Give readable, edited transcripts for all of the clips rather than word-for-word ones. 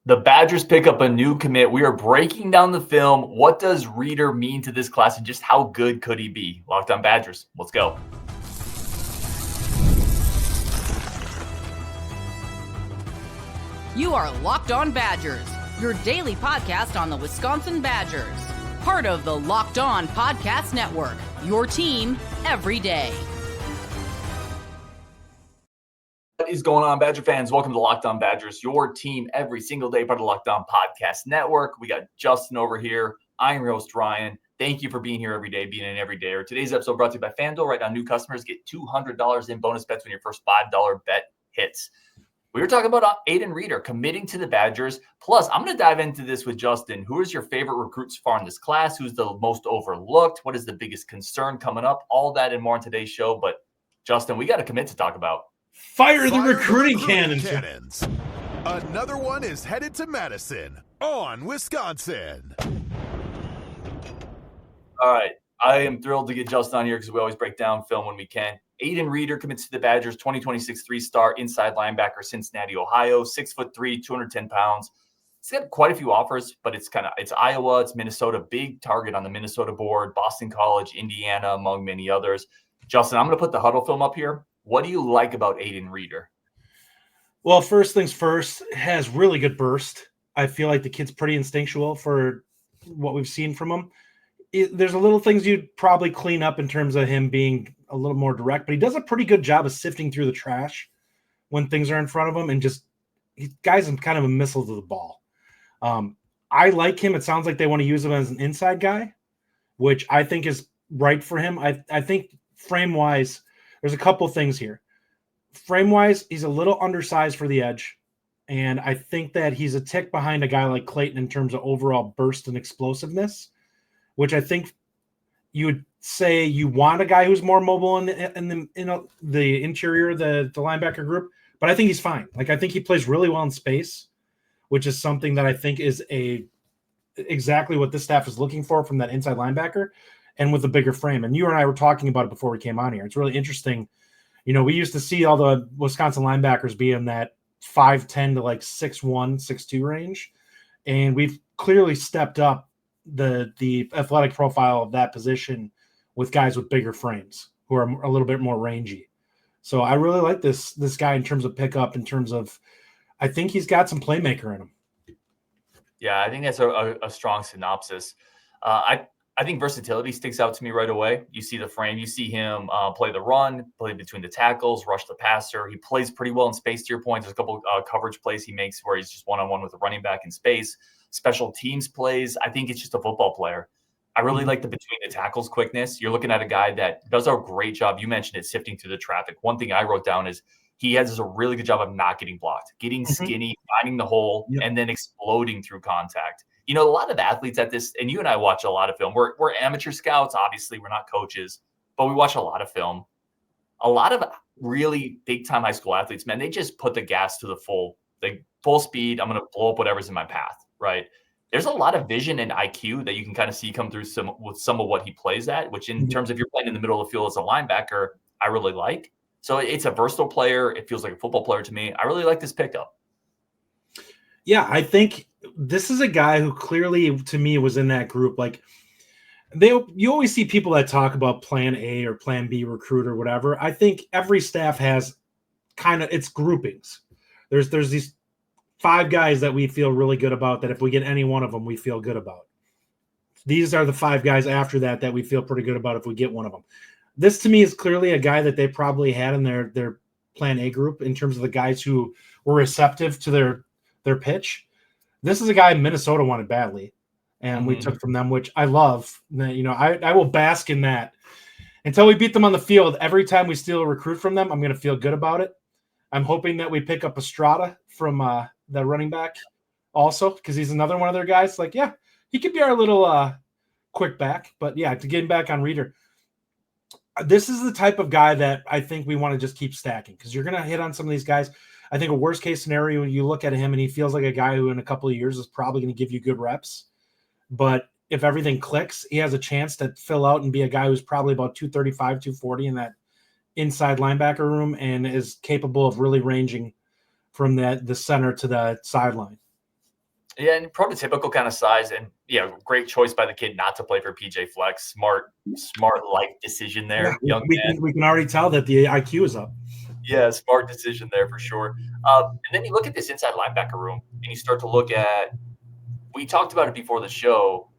The Badgers pick up a new commit. We are breaking down the film. What does Reeder mean to this class, and just how good could he be? Locked on Badgers. Let's go. You are Locked On Badgers, your daily podcast on the Wisconsin Badgers. Part of the Locked On Podcast Network, your team every day. What is going on, Badger fans? Welcome to Locked On Badgers, your team every single day, part of the Locked On Podcast Network. We got Justin over here. I'm your host, Ryan. Thank you for being here every day, being an everydayer. Today's episode brought to you by FanDuel. Right now, new customers get $200 in bonus bets when your first $5 bet hits. We were talking about Aden Reeder committing to the Badgers. Plus, I'm going to dive into this with Justin. Who is your favorite recruit so far in this class? Who's the most overlooked? What is the biggest concern coming up? All that and more in today's show. But, Justin, we got a commit to talk about. Fire the recruiting cannons. Another one is headed to Madison on Wisconsin. All right. I am thrilled to get Justin on here because we always break down film when we can. Aden Reeder commits to the Badgers, 2026 three-star inside linebacker, Cincinnati, Ohio, 6'3", 210 pounds. He's got quite a few offers, but it's Iowa, it's Minnesota, big target on the Minnesota board, Boston College, Indiana, among many others. Justin, I'm going to put the huddle film up here. What do you like about Aden Reeder? Well, first things first, has really good burst. I feel like the kid's pretty instinctual for what we've seen from him. There's a little things you'd probably clean up in terms of him being a little more direct, but he does a pretty good job of sifting through the trash when things are in front of him, and guy's kind of a missile to the ball. I like him. It sounds like they want to use him as an inside guy, which I think is right for him. I think frame-wise, there's a couple things here. Frame-wise, he's a little undersized for the edge, and I think that he's a tick behind a guy like Clayton in terms of overall burst and explosiveness, which I think you would say you want a guy who's more mobile in the interior, the linebacker group, but I think he's fine. Like, I think he plays really well in space, which is something that I think is exactly what this staff is looking for from that inside linebacker, and with a bigger frame. And you and I were talking about it before we came on here. It's really interesting. You know, we used to see all the Wisconsin linebackers be in that 5'10" to like 6'1", 6'2" range. And we've clearly stepped up the athletic profile of that position with guys with bigger frames who are a little bit more rangy. So I really like this guy in terms of pickup, in terms of, I think he's got some playmaker in him. Yeah, I think that's a strong synopsis. I think versatility sticks out to me right away. You see the frame. You see him play the run, play between the tackles, rush the passer. He plays pretty well in space, to your point. There's a couple coverage plays he makes where he's just one-on-one with a running back in space. Special teams plays. I think it's just a football player. I really like the between the tackles quickness. You're looking at a guy that does a great job. You mentioned it, sifting through the traffic. One thing I wrote down is he has a really good job of not getting blocked, getting skinny, finding the hole, and then exploding through contact. You know, a lot of athletes at this, and you and I watch a lot of film. We're amateur scouts. Obviously, we're not coaches, but we watch a lot of film. A lot of really big-time high school athletes, man, they just put the gas to the full speed. I'm going to blow up whatever's in my path, right? There's a lot of vision and IQ that you can kind of see come through with some of what he plays at, which in terms of you're playing in the middle of the field as a linebacker, I really like. So it's a versatile player. It feels like a football player to me. I really like this pickup. Yeah, I think this is a guy who clearly, to me, was in that group. Like, you always see people that talk about plan A or plan B recruit or whatever. I think every staff has kind of its groupings. There's these 5 guys that we feel really good about, that if we get any one of them, we feel good about. These are the 5 guys after that we feel pretty good about if we get one of them. This, to me, is clearly a guy that they probably had in their plan A group in terms of the guys who were receptive to their pitch. This is a guy Minnesota wanted badly, and we took from them, which I love. You know, I will bask in that until we beat them on the field. Every time we steal a recruit from them, I'm going to feel good about it. I'm hoping that we pick up Estrada from the running back also, because he's another one of their guys. Like, yeah, he could be our little quick back. But, yeah, to get back on Reeder, this is the type of guy that I think we want to just keep stacking, because you're going to hit on some of these guys. I think a worst case scenario, when you look at him and he feels like a guy who in a couple of years is probably going to give you good reps. But if everything clicks, he has a chance to fill out and be a guy who's probably about 235, 240 in that inside linebacker room, and is capable of really ranging from the center to the sideline. Yeah, and prototypical kind of size, and great choice by the kid not to play for PJ Flex. Smart life decision there, Yeah, young man. we can already tell that the IQ is up. Yeah, smart decision there for sure. And then you look at this inside linebacker room, and you start to look at. We talked about it before the show.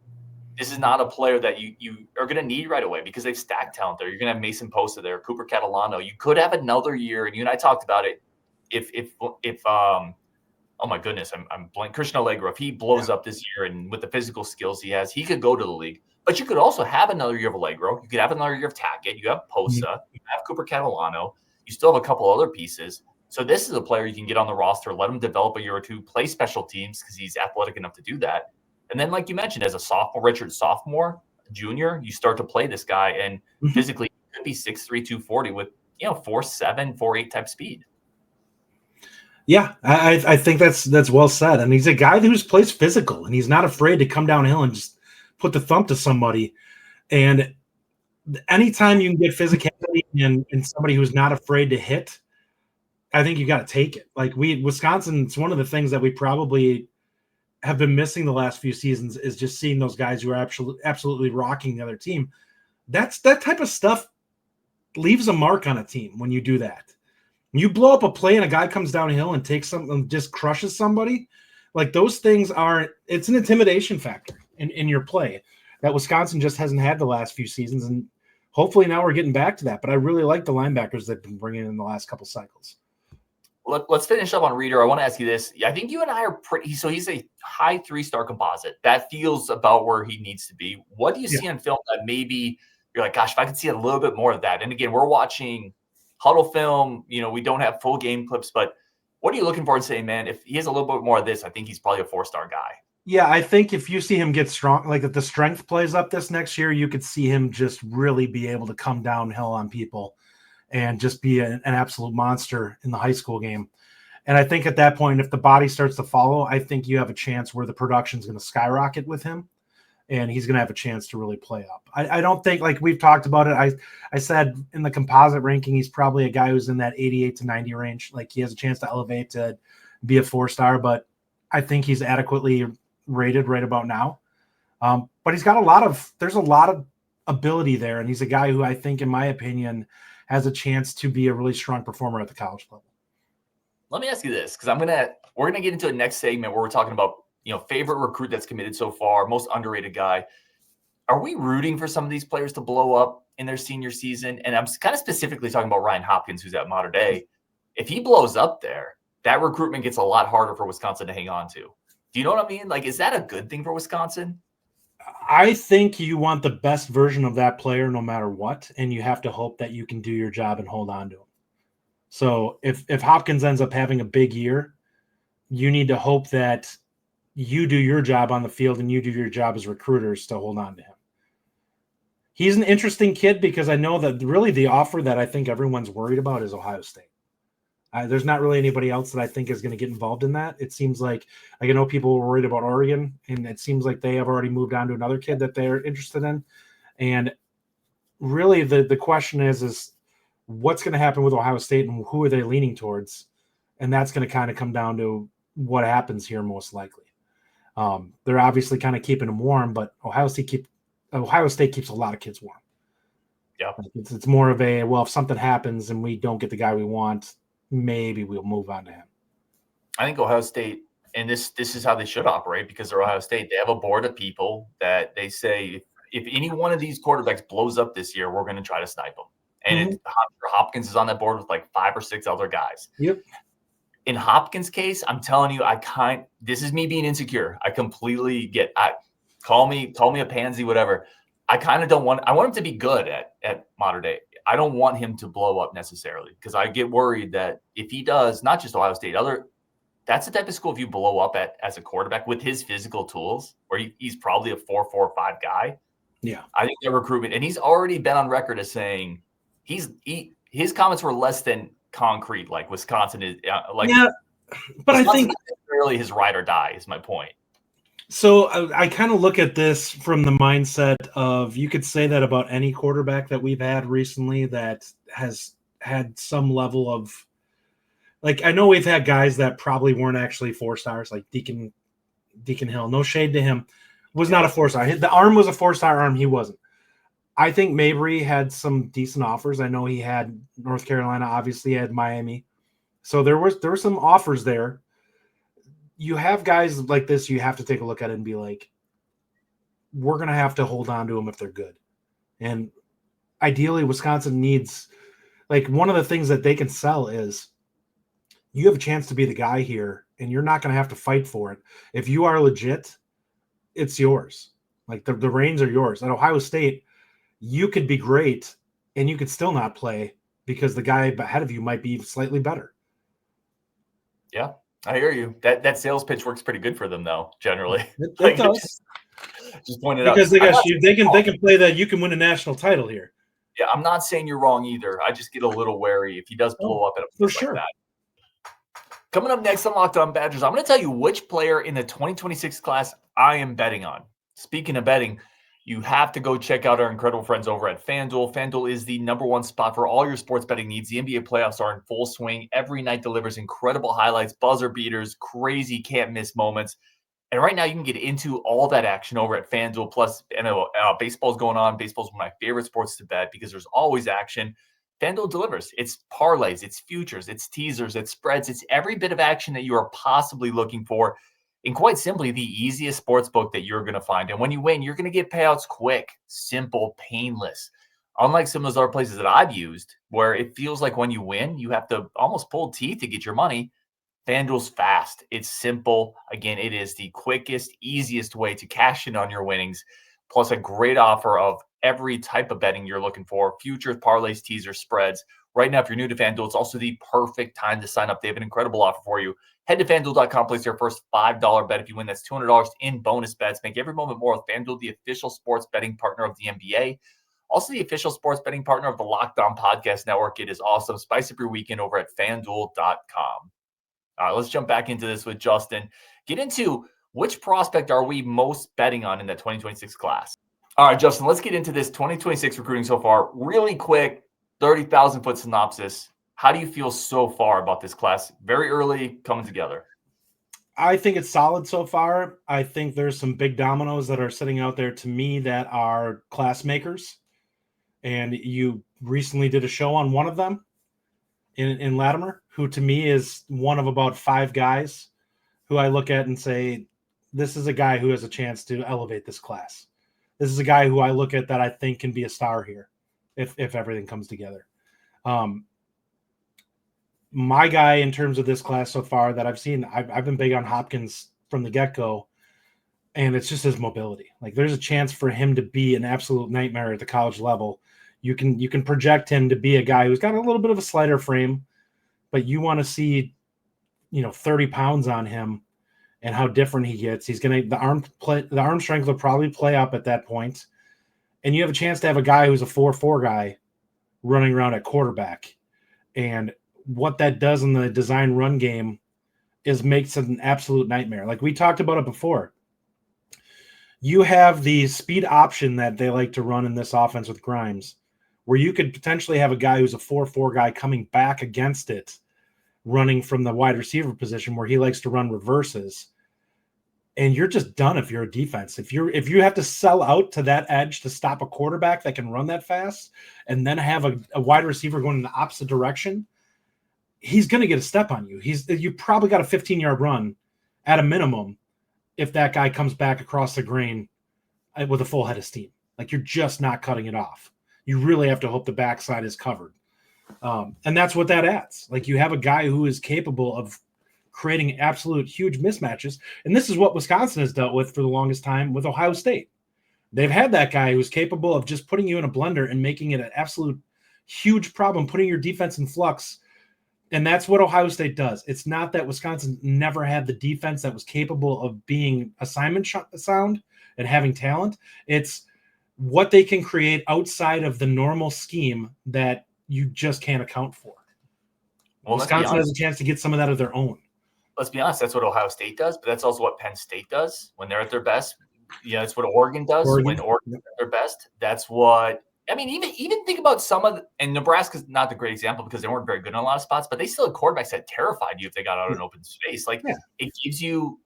This is not a player that you are going to need right away because they've stacked talent there. You're going to have Mason Posta there, Cooper Catalano. You could have another year, and you and I talked about it. If oh my goodness, I'm blank. Christian Allegro, if he blows up this year and with the physical skills he has, he could go to the league. But you could also have another year of Allegro. You could have another year of Tackett. You have Posta. You have Cooper Catalano. You still have a couple other pieces. So this is a player you can get on the roster, let him develop a year or two, play special teams because he's athletic enough to do that. And then, like you mentioned, as a sophomore, junior, you start to play this guy, and physically he could be 6'3", 240 with 4'7", 4'8" type speed. Yeah, I think that's well said. And he's a guy who plays physical, and he's not afraid to come downhill and just put the thump to somebody. And anytime you can get physicality and somebody who's not afraid to hit, I think you got to take it. Like Wisconsin, it's one of the things that we probably have been missing the last few seasons is just seeing those guys who are absolutely rocking the other team. That type of stuff leaves a mark on a team when you do that. You blow up a play and a guy comes downhill and takes something, just crushes somebody. Like those things it's an intimidation factor in your play that Wisconsin just hasn't had the last few seasons. And hopefully now we're getting back to that. But I really like the linebackers they've been bringing in the last couple cycles. Let's finish up on Reeder. I want to ask you this. I think you and I are so he's a high 3-star composite. That feels about where he needs to be. What do you see on film that maybe you're like, gosh, if I could see a little bit more of that? And again, we're watching huddle film. We don't have full game clips, but what are you looking for and saying, man, if he has a little bit more of this, I think he's probably a 4-star guy. Yeah, I think if you see him get strong, like if the strength plays up this next year, you could see him just really be able to come downhill on people and just be an absolute monster in the high school game. And I think at that point, if the body starts to follow, I think you have a chance where the production is going to skyrocket with him, and he's going to have a chance to really play up. I don't think, like we've talked about it, I said in the composite ranking, he's probably a guy who's in that 88 to 90 range. Like he has a chance to elevate to be a 4-star, but I think he's adequately rated right about now. But he's got there's a lot of ability there, and he's a guy who I think, in my opinion, has a chance to be a really strong performer at the college level. Let me ask you this, because we're gonna get into a next segment where we're talking about favorite recruit that's committed so far, most underrated guy. Are we rooting for some of these players to blow up in their senior season? And I'm kind of specifically talking about Ryan Hopkins, who's at Mater Dei. If he blows up there, that recruitment gets a lot harder for Wisconsin to hang on to. Do you know what I mean? Like, is that a good thing for Wisconsin? I think you want the best version of that player no matter what, and you have to hope that you can do your job and hold on to him. So if Hopkins ends up having a big year, you need to hope that you do your job on the field and you do your job as recruiters to hold on to him. He's an interesting kid because I know that really the offer that I think everyone's worried about is Ohio State. There's not really anybody else that I think is going to get involved in that. It seems like I know people were worried about Oregon, and it seems like they have already moved on to another kid that they're interested in. And really the question is what's going to happen with Ohio State and who are they leaning towards? And that's going to kind of come down to what happens here most likely. They're obviously kind of keeping them warm, but Ohio State keeps a lot of kids warm. Yeah, it's more of a, well, if something happens and we don't get the guy we want, maybe we'll move on to him. I think Ohio State, and this is how they should operate because they're Ohio State. They have a board of people that they say, if any one of these quarterbacks blows up this year, we're going to try to snipe them. And Hopkins is on that board with like 5 or 6 other guys. Yep. In Hopkins' case, I'm telling you, this is me being insecure. I completely call me a pansy, whatever. I want him to be good at Mater Dei. I don't want him to blow up necessarily because I get worried that if he does, not just Ohio State, that's the type of school if you blow up as a quarterback with his physical tools, where he's probably a 4-4-5 guy. Yeah. I think their recruitment, and he's already been on record as saying his comments were less than concrete, like Wisconsin is like. Yeah, but I think necessarily his ride or die is my point. So I kind of look at this from the mindset of, you could say that about any quarterback that we've had recently that has had some level of, like, I know we've had guys that probably weren't actually 4 stars, like Deacon Deacon Hill. No shade to him. Was not a 4-star. The arm was a 4-star arm. He wasn't. I think Mabry had some decent offers. I know he had North Carolina, obviously he had Miami. So there were some offers there. You have guys like this, you have to take a look at it and be like, we're going to have to hold on to them if they're good. And ideally, Wisconsin needs, like, one of the things that they can sell is you have a chance to be the guy here, and you're not going to have to fight for it. If you are legit, it's yours. Like, the reins are yours. At Ohio State, you could be great, and you could still not play because the guy ahead of you might be slightly better. Yeah, I hear you. That sales pitch works pretty good for them, though, generally. It does. Just pointed because out. they can play that you can win a national title here. Yeah, I'm not saying you're wrong either. I just get a little wary if he does blow up at a place like that. Coming up next on Locked On Badgers, I'm going to tell you which player in the 2026 class I am betting on. Speaking of betting, you have to go check out our incredible friends over at FanDuel. FanDuel is the #1 spot for all your sports betting needs. The NBA playoffs are in full swing. Every night delivers incredible highlights, buzzer beaters, crazy can't-miss moments. And right now, you can get into all that action over at FanDuel. Plus, baseball's going on. Baseball's one of my favorite sports to bet because there's always action. FanDuel delivers. It's parlays, it's futures, it's teasers, it's spreads. It's every bit of action that you are possibly looking for. And quite simply, the easiest sports book that you're going to find. And when you win, you're going to get payouts quick, simple, painless. Unlike some of those other places that I've used, where it feels like when you win, you have to almost pull teeth to get your money. FanDuel's fast. It's simple. Again, it is the quickest, easiest way to cash in on your winnings, plus a great offer of every type of betting you're looking for: futures, parlays, teasers, spreads. Right now, if you're new to FanDuel, it's also the perfect time to sign up. They have an incredible offer for you. Head to FanDuel.com, place your first $5 bet. If you win, that's $200 in bonus bets. Make every moment more with FanDuel, the official sports betting partner of the NBA. Also, the official sports betting partner of the Locked On Podcast Network. It is awesome. Spice up your weekend over at FanDuel.com. All right, let's jump back into this with Justin. Get into which prospect are we most betting on in the 2026 class? All right, Justin, let's get into this 2026 recruiting so far. Really quick, 30,000-foot synopsis. How do you feel so far about this class? Very early, coming together. I think it's solid so far. I think there's some big dominoes that are sitting out there to me that are class makers. And you recently did a show on one of them in Latimer, who to me is one of about 5 guys who I look at and say, this is a guy who has a chance to elevate this class. This is a guy who I look at that I think can be a star here if everything comes together. My guy in terms of this class so far that I've seen, I've been big on Hopkins from the get-go, and it's just his mobility. Like, there's a chance for him to be an absolute nightmare at the college level. You can project him to be a guy who's got a little bit of a slighter frame, but you want to see, 30 pounds on him and how different he gets. He's going to the arm strength will probably play up at that point, and you have a chance to have a guy who's a 4.4 guy running around at quarterback. And what that does in the design run game is makes it an absolute nightmare. Like we talked about it before. You have the speed option that they like to run in this offense with Grimes, where you could potentially have a guy who's a 4.4 guy coming back against it, running from the wide receiver position where he likes to run reverses. And you're just done if you're a defense. If you have to sell out to that edge to stop a quarterback that can run that fast and then have a wide receiver going in the opposite direction, he's going to get a step on you. You probably got a 15-yard run at a minimum if that guy comes back across the grain with a full head of steam. Like, you're just not cutting it off. You really have to hope the backside is covered. And that's what that adds. Like, you have a guy who is capable of creating absolute huge mismatches. And this is what Wisconsin has dealt with for the longest time with Ohio State. They've had that guy who's capable of just putting you in a blender and making it an absolute huge problem, putting your defense in flux. And that's what Ohio State does. It's not that Wisconsin never had the defense that was capable of being assignment sound and having talent. It's what they can create outside of the normal scheme that you just can't account for. Well, Wisconsin has a chance to get some of that of their own. Let's be honest, that's what Ohio State does, but that's also what Penn State does when they're at their best. That's what Oregon does when Oregon's at their best. That's what – I mean, even think about some of – and Nebraska's not the great example because they weren't very good in a lot of spots, but they still had quarterbacks that terrified you if they got out in open space. Like, It gives you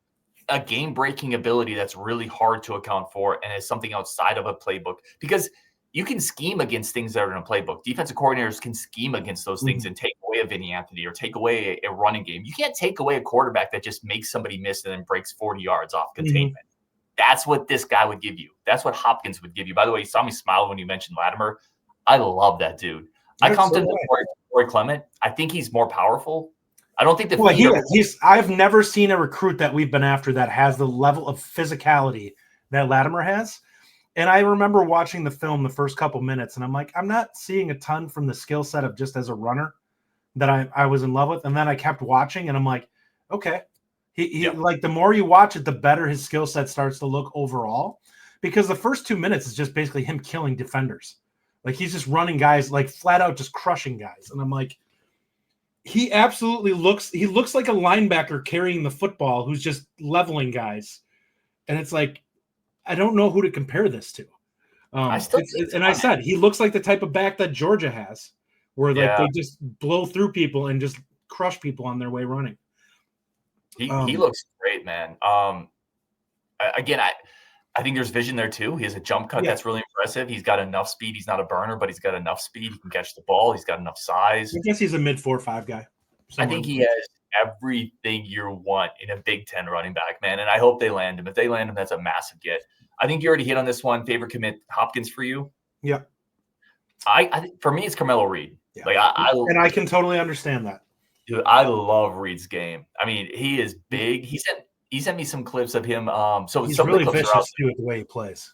a game-breaking ability that's really hard to account for and is something outside of a playbook, because you can scheme against things that are in a playbook. Defensive coordinators can scheme against those things and take away a Vinny Anthony or take away a running game. You can't take away a quarterback that just makes somebody miss and then breaks 40 yards off containment. That's what this guy would give you. That's what Hopkins would give you. By the way, you saw me smile when you mentioned Latimer. I love that dude. I comped him to Corey Clement. I think he's more powerful. I don't think I've never seen a recruit that we've been after that has the level of physicality that Latimer has. And I remember watching the film the first couple minutes, and I'm like, I'm not seeing a ton from the skill set of just as a runner that I was in love with. And then I kept watching, and I'm like, okay. He like the more you watch it, the better his skill set starts to look overall, because the first 2 minutes is just basically him killing defenders. Like he's just running guys, like flat out just crushing guys. And I'm like, he absolutely looks like a linebacker carrying the football who's just leveling guys. And it's like, I don't know who to compare this to. I said, he looks like the type of back that Georgia has, where like they just blow through people and just crush people on their way running. He looks great, man. Again, I think there's vision there too. He has a jump cut that's really impressive. He's got enough speed. He's not a burner, but he's got enough speed. He can catch the ball. He's got enough size. I guess he's a mid 4.5 guy. I think he has everything you want in a Big Ten running back, man. And I hope they land him. If they land him, that's a massive get. I think you already hit on this one. Favorite commit, Hopkins for you? Yeah. I think for me, it's Carmelow Reed. Yeah. Like I can totally understand that. Dude, I love Reed's game. I mean, he is big. He sent me some clips of him. So he's some really of the clips vicious too with the way he plays.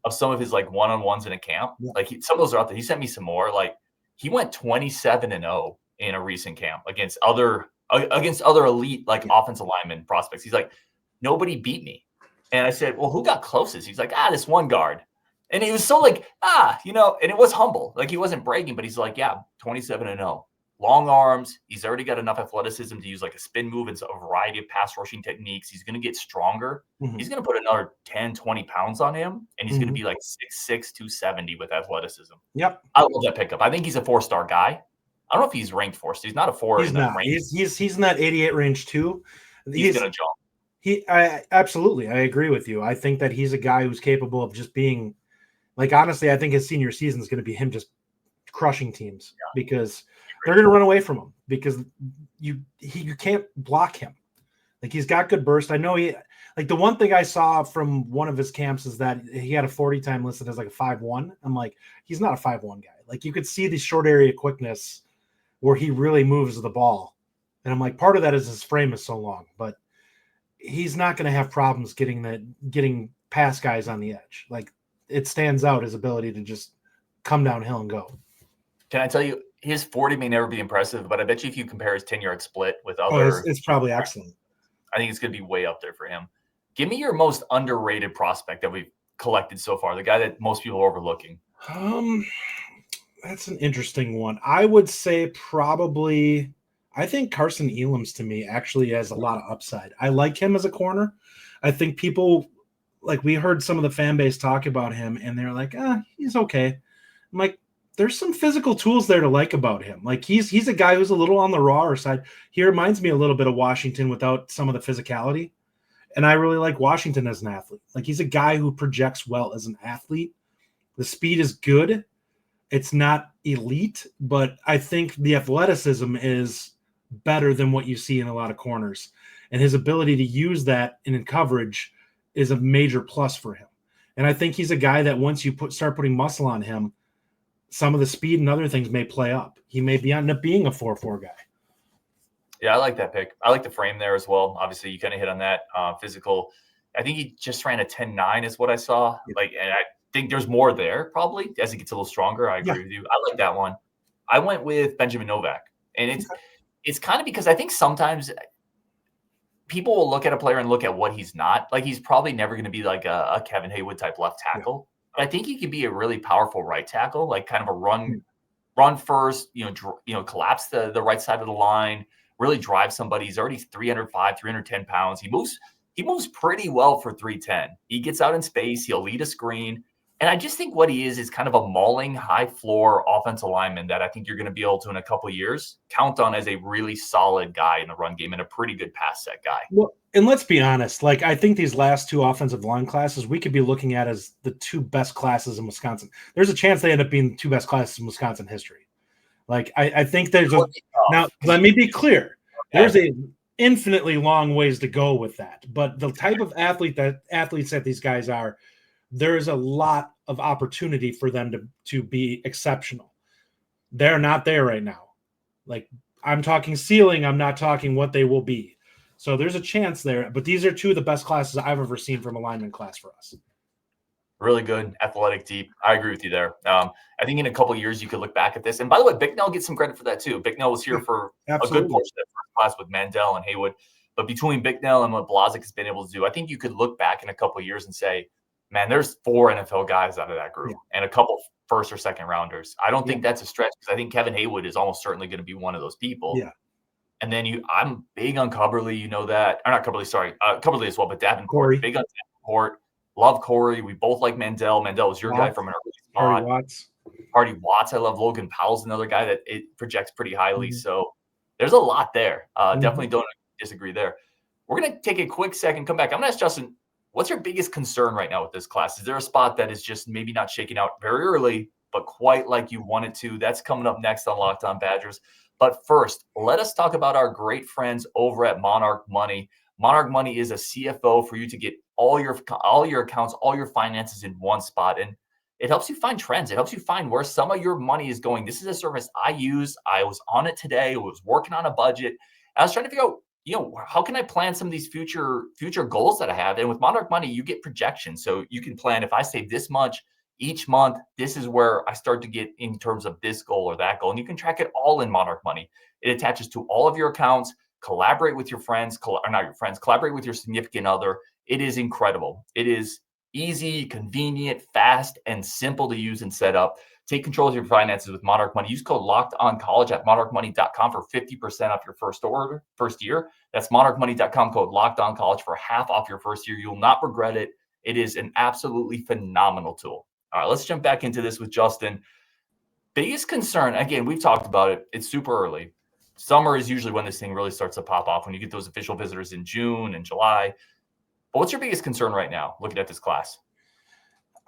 Of some of his like one-on-ones in a camp. Yeah. Like some of those are out there. He sent me some more. Like he went 27-0 in a recent camp against other elite like offensive lineman prospects. He's like, nobody beat me. And I said, well, who got closest? He's like, this one guard. And he was so like, and it was humble. Like he wasn't bragging, but he's like, 27-0. Long arms. He's already got enough athleticism to use like a spin move and a variety of pass rushing techniques. He's going to get stronger. He's going to put another 10, 20 pounds on him, and he's going to be like 6'6", 270 with athleticism. Yep. I love that pickup. I think he's a 4-star guy. I don't know if he's ranked 4. So he's not a 4. He's not. He's in that 88 range too. He's going to jump. Absolutely. I agree with you. I think that he's a guy who's capable of just being like, honestly, I think his senior season is going to be him just crushing teams because they're going to run away from him because you can't block him. Like he's got good burst. I know the one thing I saw from one of his camps is that he had a 40 time listed as like a 5'1". I'm like, he's not a 5'1" guy. Like you could see the short area quickness where he really moves the ball. And I'm like, part of that is his frame is so long, but he's not going to have problems getting past guys on the edge. Like it stands out his ability to just come downhill and go. Can I tell you, his 40 may never be impressive, but I bet you if you compare his 10-yard split with other, it's probably excellent. I think it's going to be way up there for him. Give me your most underrated prospect that we've collected so far, the guy that most people are overlooking. That's an interesting one. I would say probably, I think Carson Elam's to me actually has a lot of upside. I like him as a corner. I think people, like we heard some of the fan base talk about him and they're like, he's okay. I'm like, there's some physical tools there to like about him. Like he's a guy who's a little on the rawer side. He reminds me a little bit of Washington without some of the physicality. And I really like Washington as an athlete. Like he's a guy who projects well as an athlete. The speed is good. It's not elite, but I think the athleticism is better than what you see in a lot of corners. And his ability to use that in coverage is a major plus for him. And I think he's a guy that once you start putting muscle on him, some of the speed and other things may play up. He may end up being a 4-4 guy. Yeah, I like that pick. I like the frame there as well. Obviously, you kind of hit on that physical. I think he just ran a 10.9 is what I saw. Like, and I think there's more there probably as he gets a little stronger. I agree with you. I like that one. I went with Benjamin Novak. And it's kind of because I think sometimes people will look at a player and look at what he's not. Like, he's probably never going to be like a Kevin Haywood type left tackle. But I think he could be a really powerful right tackle, like kind of a run first, collapse the right side of the line, really drive somebody. He's already 305, 310 pounds. He moves pretty well for 310. He gets out in space. He'll lead a screen. And I just think what he is kind of a mauling, high floor offensive lineman that I think you're going to be able to, in a couple of years, count on as a really solid guy in the run game and a pretty good pass set guy. Well, and let's be honest, like I think these last two offensive line classes we could be looking at as the two best classes in Wisconsin. There's a chance they end up being the two best classes in Wisconsin history. Like I think there's now. Let me be clear. There's a infinitely long ways to go with that, but the type of athletes that these guys are, there is a lot of opportunity for them to be exceptional. They're not there right now. Like I'm talking ceiling, I'm not talking what they will be. So there's a chance there, but these are two of the best classes I've ever seen from a lineman class for us. Really good, athletic, deep. I agree with you there. I think in a couple of years you could look back at this. And by the way, Bicknell gets some credit for that too. Bicknell was here for a good portion of that first class with Mandel and Haywood. But between Bicknell and what Blazek has been able to do, I think you could look back in a couple of years and say, man, there's 4 NFL guys out of that group and a couple first or second rounders. I don't think that's a stretch because I think Kevin Haywood is almost certainly going to be one of those people. Yeah. And then I'm big on Cubberly, you know that. Or not Cubberly, sorry. Cubberly as well, but Davenport. Big on Davenport. Love Corey. We both like Mandel. Mandel was your guy from an early spot. Hardy Watts. I love Logan Powell's another guy that it projects pretty highly. So there's a lot there. Definitely don't disagree there. We're going to take a quick second, come back. I'm going to ask Justin, what's your biggest concern right now with this class? Is there a spot that is just maybe not shaking out very early, but quite like you want it to? That's coming up next on Locked On Badgers. But first, let us talk about our great friends over at Monarch Money. Monarch Money is a CFO for you to get all your accounts, all your finances in one spot. And it helps you find trends. It helps you find where some of your money is going. This is a service I use. I was on it today. I was working on a budget. I was trying to figure out, how can I plan some of these future goals that I have? And with Monarch Money, you get projections. So you can plan, if I save this much each month, this is where I start to get in terms of this goal or that goal. And you can track it all in Monarch Money. It attaches to all of your accounts. Collaborate with your friends, collaborate with your significant other. It is incredible. It is easy, convenient, fast, and simple to use and set up. Take control of your finances with Monarch Money. Use code LOCKEDONCollege at monarchmoney.com for 50% off your first year. That's monarchmoney.com, code LOCKEDONCollege for half off your first year. You'll not regret it. It is an absolutely phenomenal tool. All right, let's jump back into this with Justin. Biggest concern, again, we've talked about it. It's super early. Summer is usually when this thing really starts to pop off, when you get those official visitors in June and July. But what's your biggest concern right now looking at this class?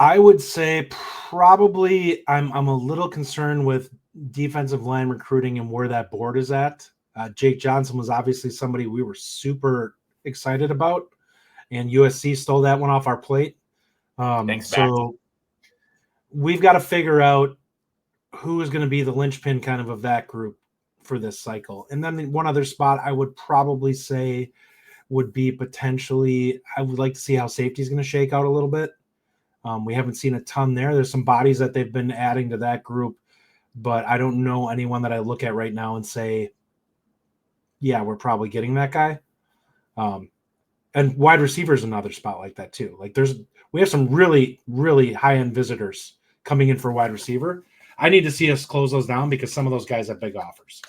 I would say probably I'm a little concerned with defensive line recruiting and where that board is at. Jake Johnson was obviously somebody we were super excited about, and USC stole that one off our plate. So we've got to figure out who is going to be the linchpin kind of that group for this cycle. And then one other spot I would probably say would be potentially, I would like to see how safety is going to shake out a little bit. We haven't seen a ton there. There's some bodies that they've been adding to that group, but I don't know anyone that I look at right now and say, yeah, we're probably getting that guy. And wide receiver is another spot like that too. Like we have some really, really high-end visitors coming in for wide receiver. I need to see us close those down because some of those guys have big offers.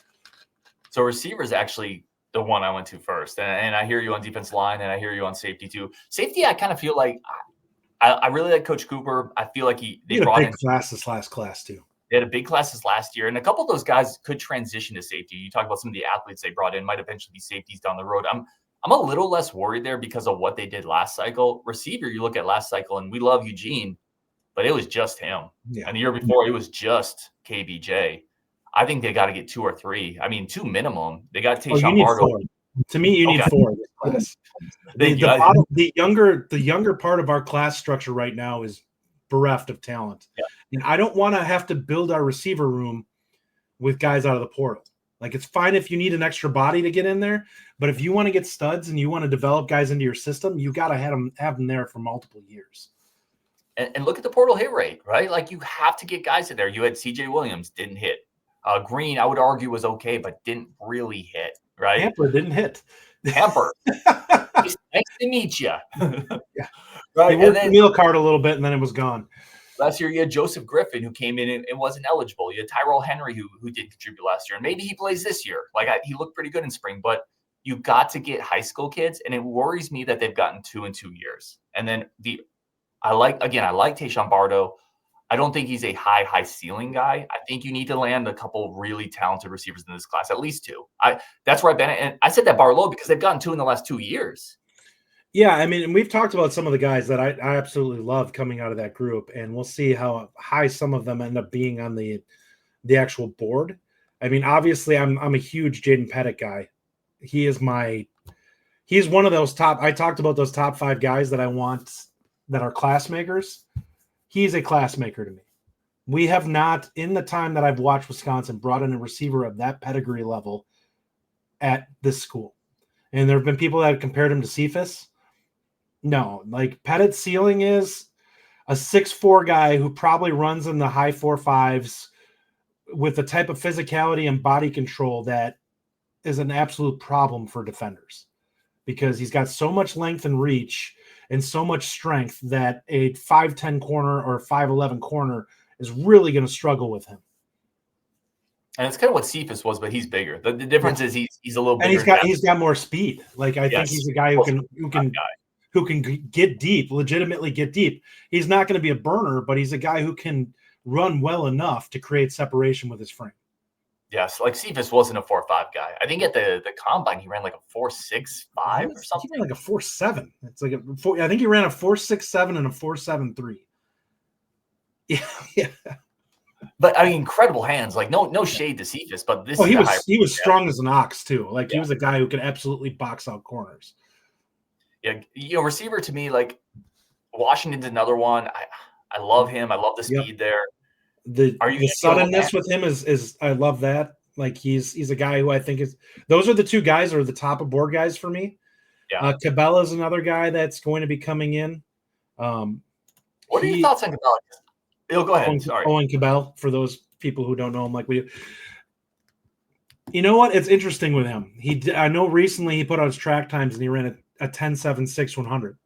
So receiver is actually the one I went to first. And I hear you on defense line, and I hear you on safety too. Safety, I kind of feel like I really like Coach Cooper. I feel like they brought in class this last class too. They had a big class this last year, and a couple of those guys could transition to safety. You talk about some of the athletes they brought in might eventually be safeties down the road. I'm a little less worried there because of what they did last cycle. Receiver, you look at last cycle, and we love Eugene, but it was just him. Yeah. And the year before, it was just KBJ. I think they got to get 2 or 3. I mean, 2 minimum. They got Tayshawn Bartle. To me, you need 4 in this class. The younger part of our class structure right now is bereft of talent. Yeah. And I don't want to have to build our receiver room with guys out of the portal. Like, it's fine if you need an extra body to get in there, but if you want to get studs and you want to develop guys into your system, you got to have them there for multiple years. And look at the portal hit rate, right? Like, you have to get guys in there. You had CJ Williams, didn't hit. Green, I would argue, was okay, but didn't really hit, right? Hamper didn't hit. Hamper. Nice to meet you. Yeah. Right. They worked the meal card a little bit, and then it was gone. Last year, you had Joseph Griffin, who came in and wasn't eligible. You had Tyrell Henry, who did contribute last year. And maybe he plays this year. He looked pretty good in spring. But you got to get high school kids, and it worries me that they've gotten 2 in 2 years. And then the I like Tayshaun Bardo. I don't think he's a high ceiling guy. I think you need to land a couple really talented receivers in this class, at least 2. That's where I've been. And I said that bar low because they've gotten 2 in the last 2 years. Yeah, I mean, and we've talked about some of the guys that I absolutely love coming out of that group, and we'll see how high some of them end up being on the actual board. I mean, obviously, I'm a huge Jaden Pettit guy. He's one of those top. I talked about those top 5 guys that I want that are class makers. He's a class maker to me. We have not, in the time that I've watched Wisconsin, brought in a receiver of that pedigree level at this school. And there have been people that have compared him to Cephas. No, like Pettit's ceiling is a 6'4" guy who probably runs in the high 4.5s with the type of physicality and body control that is an absolute problem for defenders, because he's got so much length and reach and so much strength that a 5'10" corner or 5'11" corner is really going to struggle with him. And it's kind of what Cephas was, but he's bigger. The difference is he's a little bigger. And he's got more speed. Like I think he's a guy who can get deep, legitimately get deep. He's not going to be a burner, but he's a guy who can run well enough to create separation with his frame. Yes, like Cephas wasn't a 4.5 guy. I think at the combine he ran like a 4.65 or something. He ran like a 4.7. It's like I think he ran a 4.67 and a 4.73. Yeah. But I mean, incredible hands. Like no shade to Cephas, but this. He was strong as an ox too. Like he was a guy who could absolutely box out corners. Yeah, receiver to me, like Washington's another one. I love him. I love the speed there. The suddenness with him is I love that. Like he's a guy who I think is. Those are the 2 guys that are the top of board guys for me. Yeah, Cabela is another guy that's going to be coming in. What are your thoughts on Cabela? Go ahead. Sorry, Owen Cabell, for those people who don't know him like we do. You know what? It's interesting with him. I know recently he put out his track times and he ran a 10.76 100.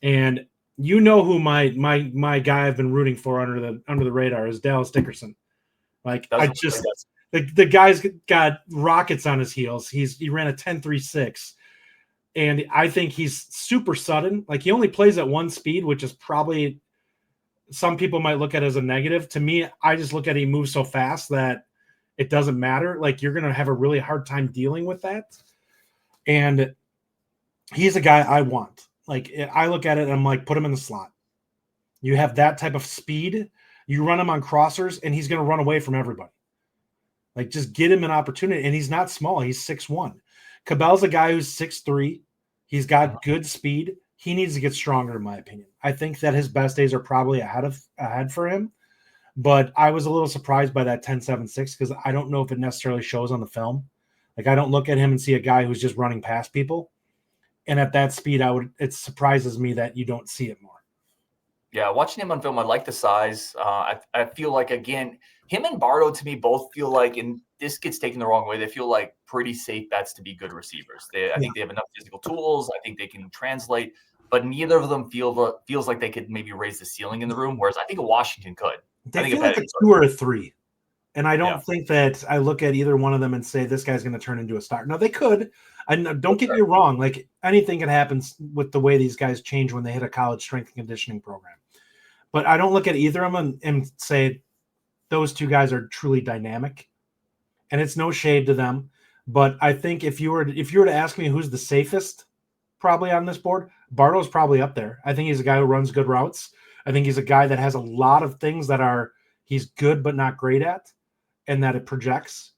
And you know who my guy I've been rooting for under the radar is Dallas Dickerson. Like the guy's got rockets on his heels. He ran a 10.36, and I think he's super sudden. Like he only plays at one speed, which is probably some people might look at as a negative. To me, I just look at he moves so fast that it doesn't matter. Like you're gonna have a really hard time dealing with that. And he's a guy I want. Like I look at it and I'm like, put him in the slot. You have that type of speed. You run him on crossers and he's going to run away from everybody. Like just get him an opportunity. And he's not small. He's 6'1". Cabell's a guy who's 6'3". He's got good speed. He needs to get stronger, in my opinion. I think that his best days are probably ahead for him. But I was a little surprised by that 10.76 because I don't know if it necessarily shows on the film. Like I don't look at him and see a guy who's just running past people. And at that speed, it surprises me that you don't see it more. Yeah, watching him on film, I like the size. I feel like, again, him and Bardo to me both feel like, and this gets taken the wrong way, they feel like pretty safe bets to be good receivers. I think they have enough physical tools. I think they can translate, but neither of them feels like they could maybe raise the ceiling in the room, whereas I think Washington could. They feel like a 2 or a 3. And I don't think that I look at either one of them and say, this guy's going to turn into a star. No, they could. And don't get me wrong. Like anything can happen with the way these guys change when they hit a college strength and conditioning program. But I don't look at either of them and say those 2 guys are truly dynamic. And it's no shade to them. But I think if you were to ask me who's the safest probably on this board, Bardo's probably up there. I think he's a guy who runs good routes. I think he's a guy that has a lot of things that he's good but not great at, and that it projects,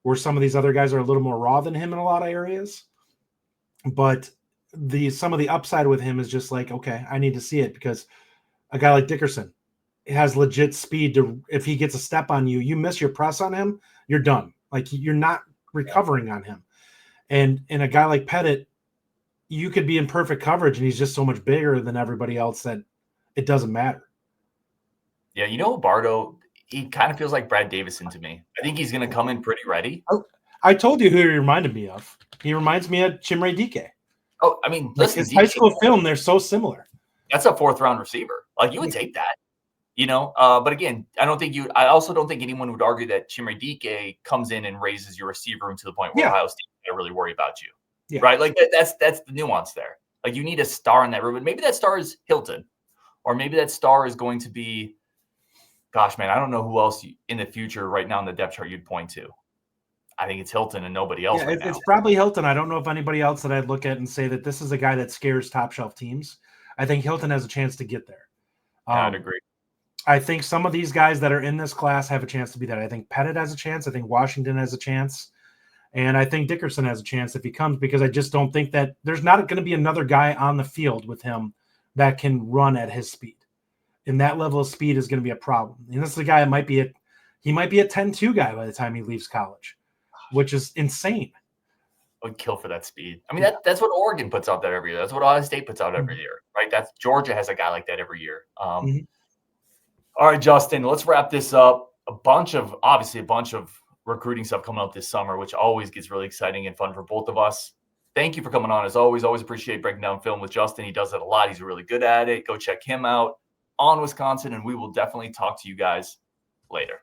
where some of these other guys are a little more raw than him in a lot of areas. But some of the upside with him is just like, okay, I need to see it, because a guy like Dickerson has legit speed to, if he gets a step on you, you miss your press on him, you're done. Like you're not recovering on him. And a guy like Pettit, you could be in perfect coverage and he's just so much bigger than everybody else that it doesn't matter. Yeah, Bardo, he kind of feels like Brad Davison to me. I think he's going to come in pretty ready. I told you who he reminded me of. He reminds me of Chimere Dike. Oh, I mean, listen, his high school film, they're so similar. That's a 4th-round receiver. Like, you would take that, But again, I also don't think anyone would argue that Chimere Dike comes in and raises your receiver room to the point where Ohio State can't really worry about you, right? Like that's the nuance there. Like you need a star in that room, and maybe that star is Hilton, Or maybe that star is going to be, gosh, man, I don't know who else in the future right now in the depth chart you'd point to. I think it's Hilton and nobody else right now. It's probably Hilton. I don't know if anybody else that I'd look at and say that this is a guy that scares top shelf teams. I think Hilton has a chance to get there. I'd agree. I think some of these guys that are in this class have a chance to be that. I think Pettit has a chance. I think Washington has a chance. And I think Dickerson has a chance if he comes, because I just don't think that there's not going to be another guy on the field with him that can run at his speed. And that level of speed is going to be a problem. And this is a guy that might be a 10-2 guy by the time he leaves college, which is insane. Would kill for that speed. I mean, that's what Oregon puts out there every year. That's what Ohio State puts out every year, right? That's Georgia has a guy like that every year. All right, Justin, let's wrap this up. A bunch of recruiting stuff coming out this summer, which always gets really exciting and fun for both of us. Thank you for coming on as always. Always appreciate breaking down film with Justin. He does it a lot. He's really good at it. Go check him out on Wisconsin, and we will definitely talk to you guys later.